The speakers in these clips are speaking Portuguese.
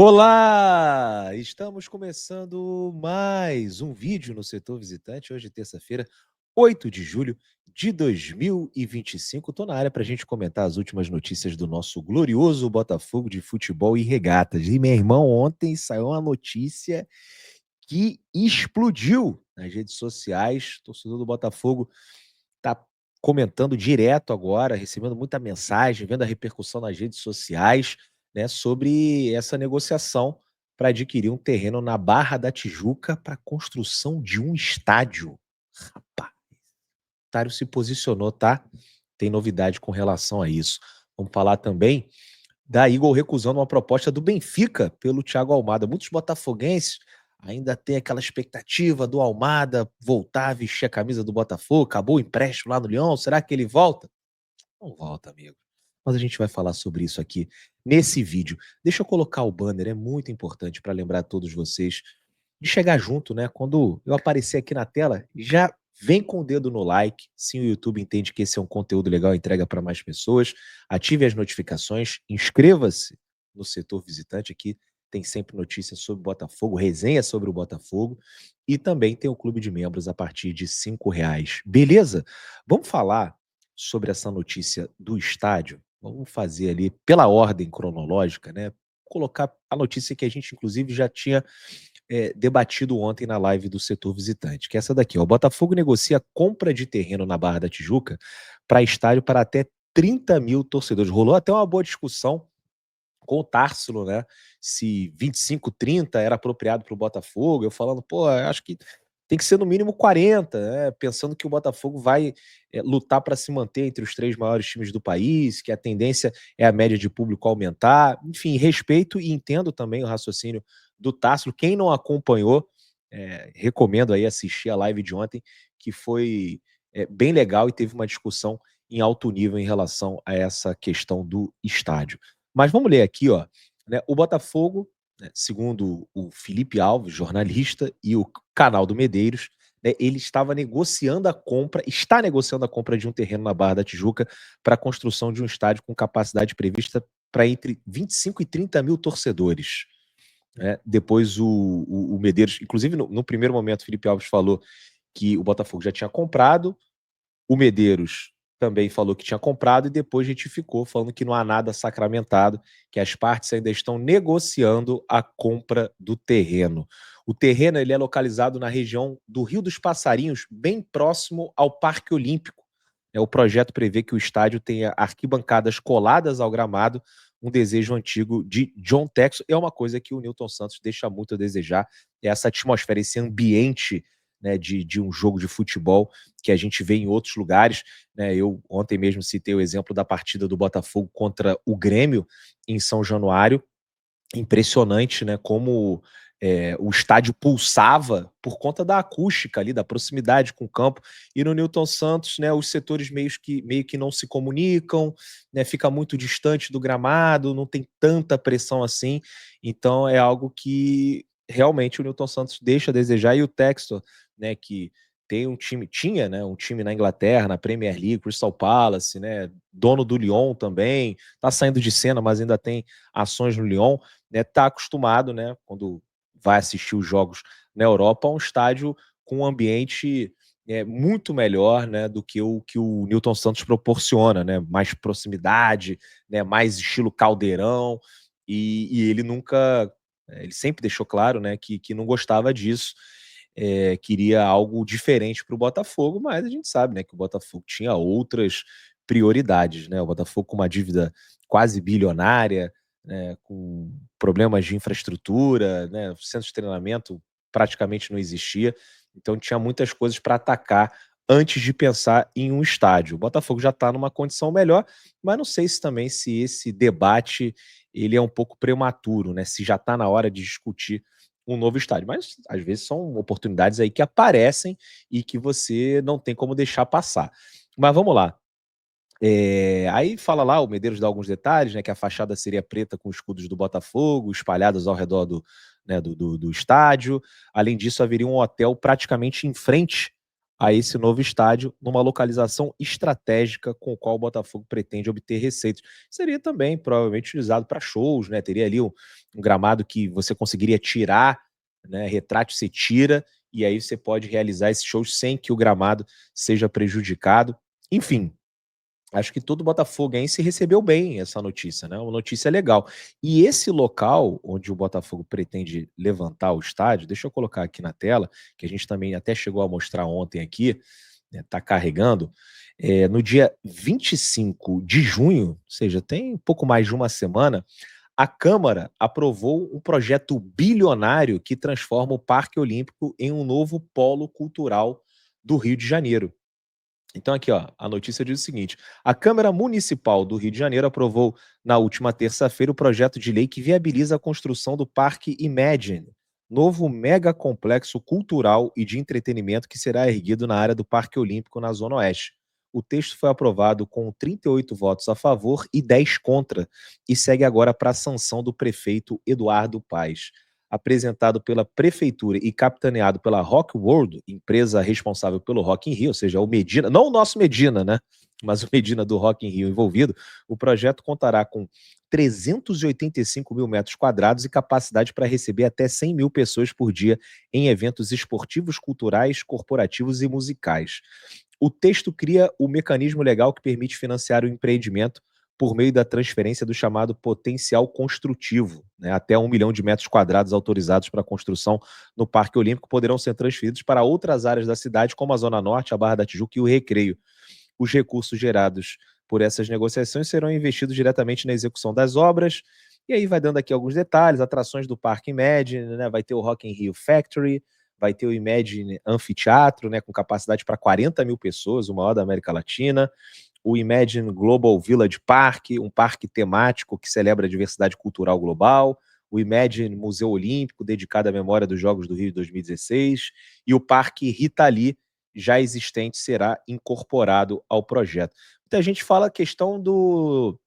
Olá! Estamos começando mais um vídeo no Setor Visitante. Hoje, terça-feira, 8 de julho de 2025. Estou na área para a gente comentar as últimas notícias do nosso glorioso Botafogo de futebol e regatas. E, meu irmão, ontem saiu uma notícia que explodiu nas redes sociais. O torcedor do Botafogo está comentando direto agora, recebendo muita mensagem, vendo a repercussão nas redes sociais, né, sobre essa negociação para adquirir um terreno na Barra da Tijuca para construção de um estádio. Rapaz, o Otário se posicionou, tá? Tem novidade com relação a isso. Vamos falar também da Eagle recusando uma proposta do Benfica pelo Thiago Almada. Muitos botafoguenses ainda têm aquela expectativa do Almada voltar a vestir a camisa do Botafogo. Acabou o empréstimo lá no Lyon, será que ele volta? Não volta, amigo. Mas a gente vai falar sobre isso aqui nesse vídeo. Deixa eu colocar o banner, é muito importante para lembrar a todos vocês de chegar junto, né? Quando eu aparecer aqui na tela, já vem com o dedo no like. Se o YouTube entende que esse é um conteúdo legal, entrega para mais pessoas. Ative as notificações, inscreva-se no Setor Visitante. Aqui tem sempre notícias sobre o Botafogo, resenha sobre o Botafogo. E também tem o clube de membros a partir de R$ 5. Beleza? Vamos falar sobre essa notícia do estádio. Vamos fazer ali pela ordem cronológica, né? Colocar a notícia que a gente, inclusive, já tinha debatido ontem na live do Setor Visitante, que é essa daqui, ó. O Botafogo negocia compra de terreno na Barra da Tijuca para estádio para até 30 mil torcedores. Rolou até uma boa discussão com o Társilo, né? Se 25, 30 era apropriado para o Botafogo. Eu falando, pô, acho que tem que ser no mínimo 40, né? Pensando que o Botafogo vai lutar para se manter entre os 3 maiores times do país, que a tendência é a média de público aumentar. Enfim, respeito e entendo também o raciocínio do Tássilo. Quem não acompanhou, recomendo aí assistir a live de ontem, que foi bem legal e teve uma discussão em alto nível em relação a essa questão do estádio. Mas vamos ler aqui, ó, né, o Botafogo, né, segundo o Felipe Alves, jornalista, e o canal do Medeiros, né, ele está negociando a compra de um terreno na Barra da Tijuca para a construção de um estádio com capacidade prevista para entre 25 e 30 mil torcedores. Depois o Medeiros, inclusive no primeiro momento, o Felipe Alves falou que o Botafogo já tinha comprado, o Medeiros também falou que tinha comprado e depois retificou, falando que não há nada sacramentado, que as partes ainda estão negociando a compra do terreno. O terreno ele é localizado na região do Rio dos Passarinhos, bem próximo ao Parque Olímpico. O projeto prevê que o estádio tenha arquibancadas coladas ao gramado, um desejo antigo de John Textor. É uma coisa que o Newton Santos deixa muito a desejar, essa atmosfera, esse ambiente, né, de um jogo de futebol que a gente vê em outros lugares, né? Eu ontem mesmo citei o exemplo da partida do Botafogo contra o Grêmio em São Januário. Impressionante, né, como o estádio pulsava por conta da acústica ali, da proximidade com o campo. E no Newton Santos, né, os setores meio que não se comunicam, né, fica muito distante do gramado, não tem tanta pressão assim. Então é algo que realmente o Newton Santos deixa a desejar. E o Textor, né, que tem um time, tinha, né, um time na Inglaterra, na Premier League, Crystal Palace, né, dono do Lyon também, tá saindo de cena, mas ainda tem ações no Lyon, né, tá acostumado, né, quando vai assistir os jogos na Europa, a um estádio com um ambiente muito melhor, né, do que o Newton Santos proporciona, né, mais proximidade, né, mais estilo caldeirão, e ele nunca, ele sempre deixou claro, né, que não gostava disso, queria algo diferente para o Botafogo, mas a gente sabe, né, que o Botafogo tinha outras prioridades, né, o Botafogo com uma dívida quase bilionária, né, com problemas de infraestrutura, né, o centro de treinamento praticamente não existia, então tinha muitas coisas para atacar antes de pensar em um estádio. O Botafogo já está numa condição melhor, mas não sei se também se esse debate ele é um pouco prematuro, né, se já está na hora de discutir um novo estádio, mas às vezes são oportunidades aí que aparecem e que você não tem como deixar passar. Mas vamos lá. Aí fala lá, o Medeiros dá alguns detalhes, né, que a fachada seria preta com escudos do Botafogo espalhados ao redor do estádio. Além disso, haveria um hotel praticamente em frente a esse novo estádio numa localização estratégica com o qual o Botafogo pretende obter receitas. Seria também provavelmente utilizado para shows, né? Teria ali um gramado que você conseguiria tirar, né? Retrátil você tira e aí você pode realizar esses shows sem que o gramado seja prejudicado. Enfim, acho que todo botafoguense recebeu bem essa notícia, né, uma notícia legal. E esse local onde o Botafogo pretende levantar o estádio, deixa eu colocar aqui na tela, que a gente também até chegou a mostrar ontem aqui, né, tá carregando, no dia 25 de junho, ou seja, tem um pouco mais de uma semana, a Câmara aprovou um projeto bilionário que transforma o Parque Olímpico em um novo polo cultural do Rio de Janeiro. Então aqui, ó, a notícia diz o seguinte: a Câmara Municipal do Rio de Janeiro aprovou na última terça-feira o projeto de lei que viabiliza a construção do Parque Imagine, novo mega complexo cultural e de entretenimento que será erguido na área do Parque Olímpico na Zona Oeste. O texto foi aprovado com 38 votos a favor e 10 contra e segue agora para a sanção do prefeito Eduardo Paes. Apresentado pela prefeitura e capitaneado pela Rock World, empresa responsável pelo Rock in Rio, ou seja, o Medina, não o nosso Medina, né? Mas o Medina do Rock in Rio envolvido, o projeto contará com 385 mil metros quadrados e capacidade para receber até 100 mil pessoas por dia em eventos esportivos, culturais, corporativos e musicais. O texto cria o mecanismo legal que permite financiar o empreendimento por meio da transferência do chamado potencial construtivo, né? Até 1 milhão de metros quadrados autorizados para construção no Parque Olímpico poderão ser transferidos para outras áreas da cidade, como a Zona Norte, a Barra da Tijuca e o Recreio. Os recursos gerados por essas negociações serão investidos diretamente na execução das obras. E aí vai dando aqui alguns detalhes, atrações do Parque Imagine, né? Vai ter o Rock in Rio Factory, vai ter o Imagine Anfiteatro, né? Com capacidade para 40 mil pessoas, o maior da América Latina, o Imagine Global Village Park, um parque temático que celebra a diversidade cultural global, o Imagine Museu Olímpico, dedicado à memória dos Jogos do Rio de 2016, e o Parque Rita Lee, já existente, será incorporado ao projeto. Muita gente fala a questão do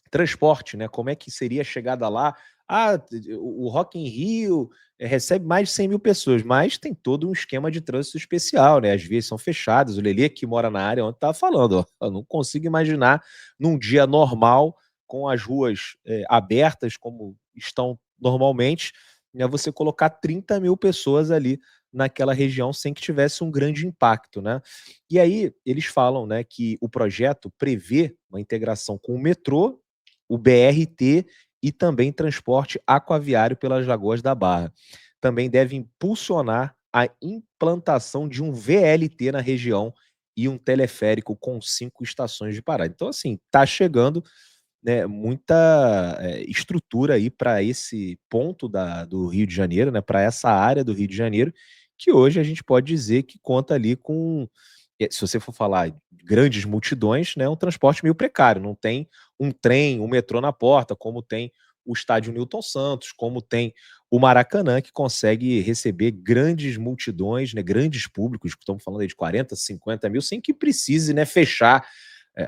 transporte, né? Como é que seria a chegada lá? Ah, o Rock in Rio recebe mais de 100 mil pessoas, mas tem todo um esquema de trânsito especial, né? As vias são fechadas. O Lelê, que mora na área, ontem estava falando, ó, eu não consigo imaginar num dia normal, com as ruas abertas, como estão normalmente, né, você colocar 30 mil pessoas ali naquela região sem que tivesse um grande impacto, né? E aí eles falam, né, que o projeto prevê uma integração com o metrô, o BRT e também transporte aquaviário pelas Lagoas da Barra. Também deve impulsionar a implantação de um VLT na região e um teleférico com 5 estações de parada. Então, assim, está chegando, né, muita estrutura aí para esse ponto do Rio de Janeiro, né, para essa área do Rio de Janeiro, que hoje a gente pode dizer que conta ali com, se você for falar de grandes multidões, né, um transporte meio precário, não tem um trem, um metrô na porta, como tem o estádio Newton Santos, como tem o Maracanã, que consegue receber grandes multidões, né, grandes públicos, que estamos falando aí de 40, 50 mil, sem que precise, né, fechar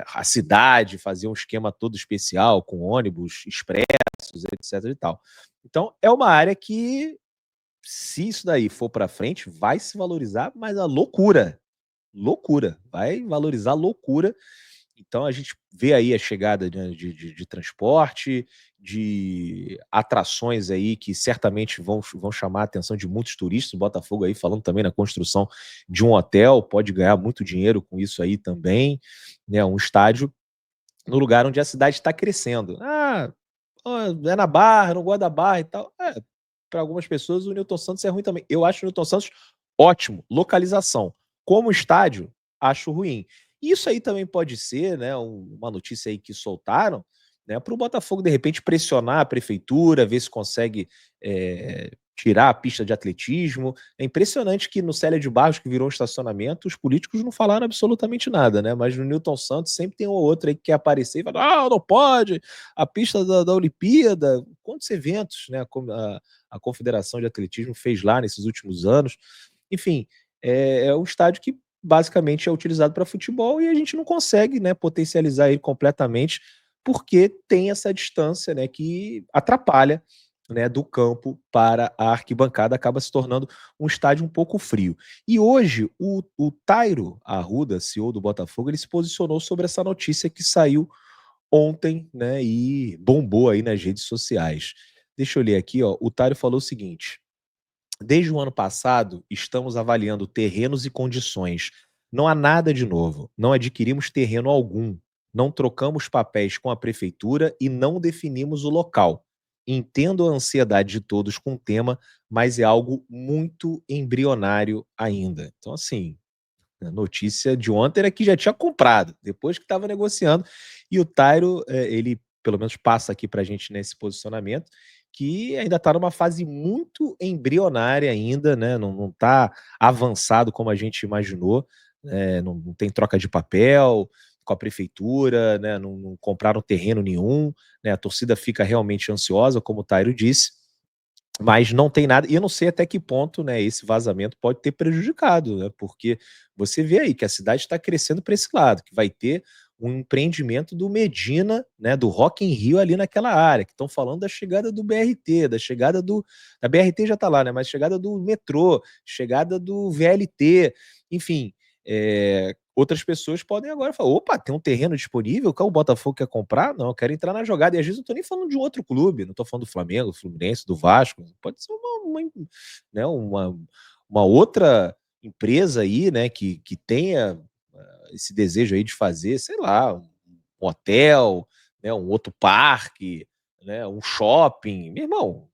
a cidade, fazer um esquema todo especial, com ônibus expressos, etc e tal. Então, é uma área que, se isso daí for para frente, vai se valorizar, mas a loucura, loucura, vai valorizar loucura. Então a gente vê aí a chegada de transporte, de atrações aí que certamente vão chamar a atenção de muitos turistas. O Botafogo aí falando também na construção de um hotel, pode ganhar muito dinheiro com isso aí também, né? Um estádio no lugar onde a cidade está crescendo. Ah, é na Barra, não gosto da Barra e tal. Para algumas pessoas o Newton Santos é ruim também. Eu acho o Newton Santos ótimo, localização. Como estádio, acho ruim. Isso aí também pode ser, né, uma notícia aí que soltaram, né, para o Botafogo de repente pressionar a prefeitura, ver se consegue tirar a pista de atletismo. É impressionante que no Célia de Barros, que virou um estacionamento, os políticos não falaram absolutamente nada, né? Mas no Newton Santos sempre tem um ou outro aí que quer aparecer e fala: ah, não pode, a pista da Olimpíada. Quantos eventos, né? A Confederação de Atletismo fez lá nesses últimos anos. Enfim, é um estádio que basicamente é utilizado para futebol e a gente não consegue, né, potencializar ele completamente porque tem essa distância, né, que atrapalha né, do campo para a arquibancada, acaba se tornando um estádio um pouco frio. E hoje o Tairo Arruda, CEO do Botafogo, ele se posicionou sobre essa notícia que saiu ontem, né, e bombou aí nas redes sociais. Deixa eu ler aqui, ó, o Tairo falou o seguinte: desde o ano passado, estamos avaliando terrenos e condições. Não há nada de novo. Não adquirimos terreno algum. Não trocamos papéis com a prefeitura e não definimos o local. Entendo a ansiedade de todos com o tema, mas é algo muito embrionário ainda. Então, assim, a notícia de ontem era que já tinha comprado, depois que estava negociando. E o Tairo, ele pelo menos passa aqui para a gente nesse posicionamento, que ainda está numa fase muito embrionária ainda, né? Não está avançado como a gente imaginou, não tem troca de papel com a prefeitura, né? Não compraram terreno nenhum, né? A torcida fica realmente ansiosa, como o Tairo disse, mas não tem nada, e eu não sei até que ponto, né, esse vazamento pode ter prejudicado, né, porque você vê aí que a cidade está crescendo para esse lado, que vai ter um empreendimento do Medina, né, do Rock in Rio ali naquela área, que estão falando da chegada do BRT, da chegada da BRT já está lá, né, mas chegada do metrô, chegada do VLT, enfim, outras pessoas podem agora falar: opa, tem um terreno disponível, que o Botafogo quer comprar? Não, eu quero entrar na jogada. E às vezes eu não tô nem falando de um outro clube, não tô falando do Flamengo, do Fluminense, do Vasco. Pode ser né, uma outra empresa aí, né, que tenha esse desejo aí de fazer, sei lá, um hotel, né, um outro parque, né, um shopping. Meu irmão,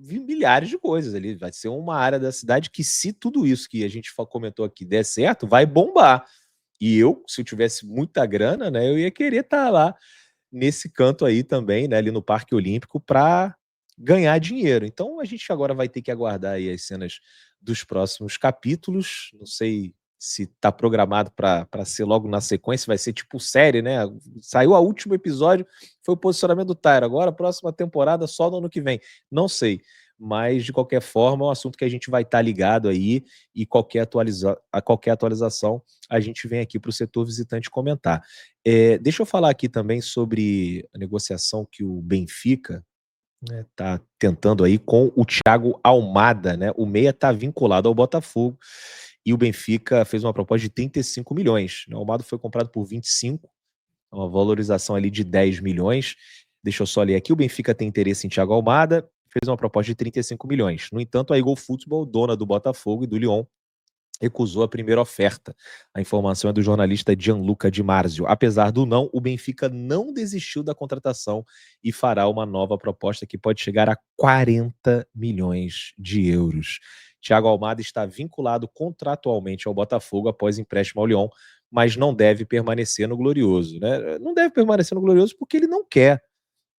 milhares de coisas ali. Vai ser uma área da cidade que, se tudo isso que a gente comentou aqui der certo, vai bombar. E eu, se eu tivesse muita grana, né, eu ia querer estar lá nesse canto aí também, né, ali no Parque Olímpico, para ganhar dinheiro. Então a gente agora vai ter que aguardar aí as cenas dos próximos capítulos. Não sei se está programado para ser logo na sequência, vai ser tipo série, né? Saiu o último episódio, foi o posicionamento do Tyro. Agora a próxima temporada só no ano que vem. Não sei. Mas, de qualquer forma, é um assunto que a gente vai estar ligado aí, e qualquer atualização a gente vem aqui para o setor visitante comentar. Deixa eu falar aqui também sobre a negociação que o Benfica, né, tá tentando aí com o Thiago Almada, né? O meia tá vinculado ao Botafogo e o Benfica fez uma proposta de 35 milhões. Né? O Almada foi comprado por 25, uma valorização ali de 10 milhões. Deixa eu só ler aqui. O Benfica tem interesse em Thiago Almada, fez uma proposta de 35 milhões. No entanto, a Eagle Football, dona do Botafogo e do Lyon, recusou a primeira oferta. A informação é do jornalista Gianluca Di Marzio. Apesar do não, o Benfica não desistiu da contratação e fará uma nova proposta que pode chegar a 40 milhões de euros. Thiago Almada está vinculado contratualmente ao Botafogo após empréstimo ao Lyon, mas não deve permanecer no Glorioso, né? Não deve permanecer no Glorioso porque ele não quer.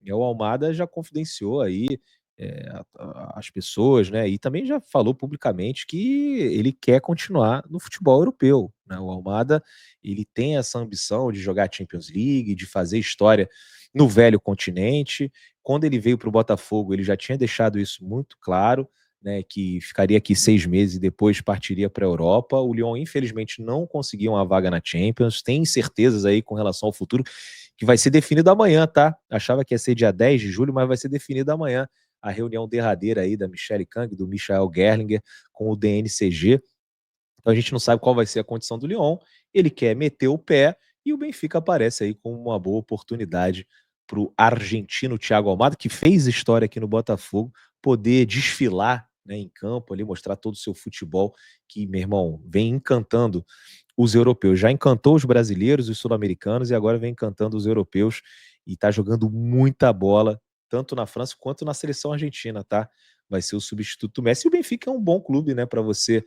O Almada já confidenciou aí as pessoas, né? E também já falou publicamente que ele quer continuar no futebol europeu. Né? O Almada, ele tem essa ambição de jogar Champions League, de fazer história no velho continente. Quando ele veio para o Botafogo, ele já tinha deixado isso muito claro, né? Que ficaria aqui 6 meses e depois partiria para a Europa. O Lyon, infelizmente, não conseguiu uma vaga na Champions. Tem incertezas aí com relação ao futuro, que vai ser definido amanhã, tá? Achava que ia ser dia 10 de julho, mas vai ser definido amanhã a reunião derradeira aí da Michele Kang, do Michael Gerlinger com o DNCG. Então a gente não sabe qual vai ser a condição do Lyon. Ele quer meter o pé e o Benfica aparece aí como uma boa oportunidade para o argentino Thiago Almada, que fez história aqui no Botafogo, poder desfilar, né, em campo ali, mostrar todo o seu futebol, que, meu irmão, vem encantando os europeus. Já encantou os brasileiros, os sul-americanos, e agora vem encantando os europeus e tá jogando muita bola, tanto na França quanto na seleção argentina, tá? Vai ser o substituto do Messi. E o Benfica é um bom clube, né, para você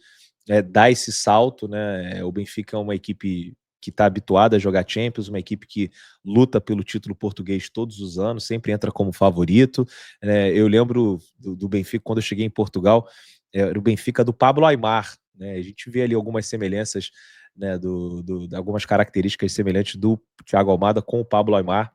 dar esse salto, né? O Benfica é uma equipe que está habituada a jogar Champions, uma equipe que luta pelo título português todos os anos, sempre entra como favorito. Eu lembro do Benfica quando eu cheguei em Portugal, era o Benfica do Pablo Aimar, né? A gente vê ali algumas semelhanças, né, algumas características semelhantes do Thiago Almada com o Pablo Aimar.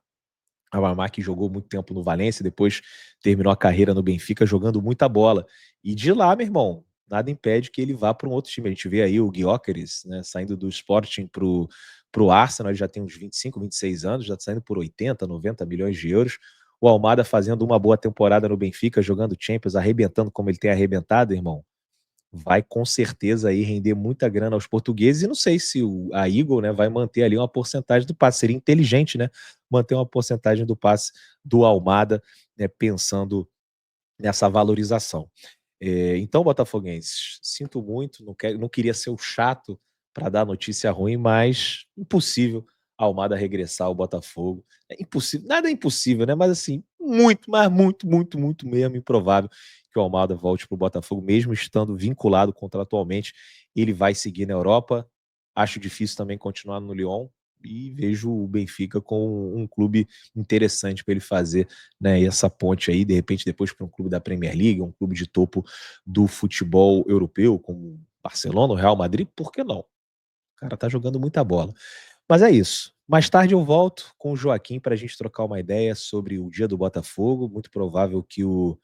O Aimar que jogou muito tempo no Valência, depois terminou a carreira no Benfica jogando muita bola. E de lá, meu irmão, nada impede que ele vá para um outro time. A gente vê aí o Gyökeres, né, saindo do Sporting pro Arsenal, ele já tem uns 25, 26 anos, já está saindo por 80, 90 milhões de euros. o Almada fazendo uma boa temporada no Benfica, jogando Champions, arrebentando como ele tem arrebentado, irmão, vai com certeza aí render muita grana aos portugueses, e não sei se a Eagle, né, vai manter ali uma porcentagem do passe. Seria inteligente, né, manter uma porcentagem do passe do Almada, né, pensando nessa valorização. Então, botafoguenses, sinto muito, não queria ser o chato para dar notícia ruim, mas impossível a Almada regressar ao Botafogo. É impossível, nada é impossível, né? Mas assim, muito, mas muito, muito, muito mesmo improvável que o Almada volte para o Botafogo, mesmo estando vinculado contratualmente. Ele vai seguir na Europa. Acho difícil também continuar no Lyon, e vejo o Benfica com um clube interessante para ele fazer, né, essa ponte aí, de repente depois para um clube da Premier League, um clube de topo do futebol europeu, como Barcelona, o Real Madrid, por que não? O cara tá jogando muita bola. Mas é isso. Mais tarde eu volto com o Joaquim para a gente trocar uma ideia sobre o dia do Botafogo. Muito provável que o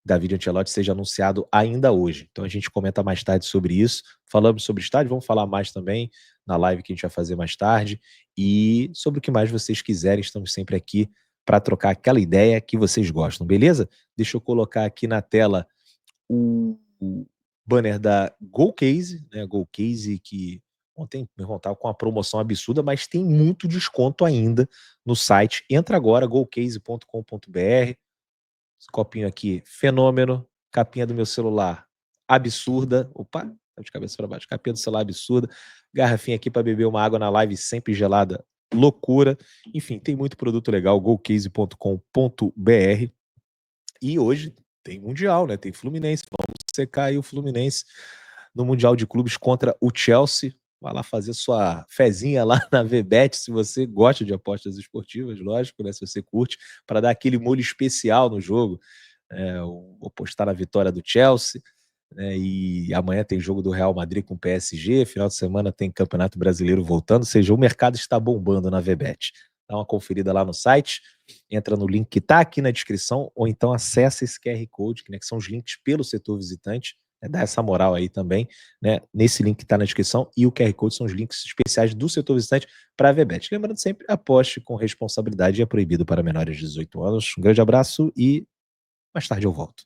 David Ancelotti seja anunciado ainda hoje. Então a gente comenta mais tarde sobre isso. Falamos sobre estádio, vamos falar mais também na live que a gente vai fazer mais tarde. E sobre o que mais vocês quiserem, estamos sempre aqui para trocar aquela ideia que vocês gostam, beleza? Deixa eu colocar aqui na tela o banner da GoCase, né? GoCase que ontem, meu irmão, tava com uma promoção absurda, mas tem muito desconto ainda no site. Entra agora, gocase.com.br. Esse copinho aqui, fenômeno. Capinha do meu celular, absurda. Opa, tá de cabeça para baixo. Capinha do celular, absurda. Garrafinha aqui para beber uma água na live, sempre gelada, loucura. Enfim, tem muito produto legal, gocase.com.br. E hoje tem Mundial, né? Tem Fluminense. Vamos secar aí o Fluminense no Mundial de Clubes contra o Chelsea. Vai lá fazer sua fezinha lá na VBet, se você gosta de apostas esportivas, lógico, né? Se você curte, para dar aquele molho especial no jogo. Vou postar na vitória do Chelsea, né? E amanhã tem jogo do Real Madrid com o PSG. Final de semana tem Campeonato Brasileiro voltando. Ou seja, o mercado está bombando na VBet. Dá uma conferida lá no site, entra no link que está aqui na descrição, ou então acessa esse QR Code, né, que são os links pelo setor visitante, né, dá essa moral aí também, né, nesse link que está na descrição, e o QR Code são os links especiais do setor visitante para a VBet. Lembrando sempre, aposte com responsabilidade, é proibido para menores de 18 anos. Um grande abraço e mais tarde eu volto.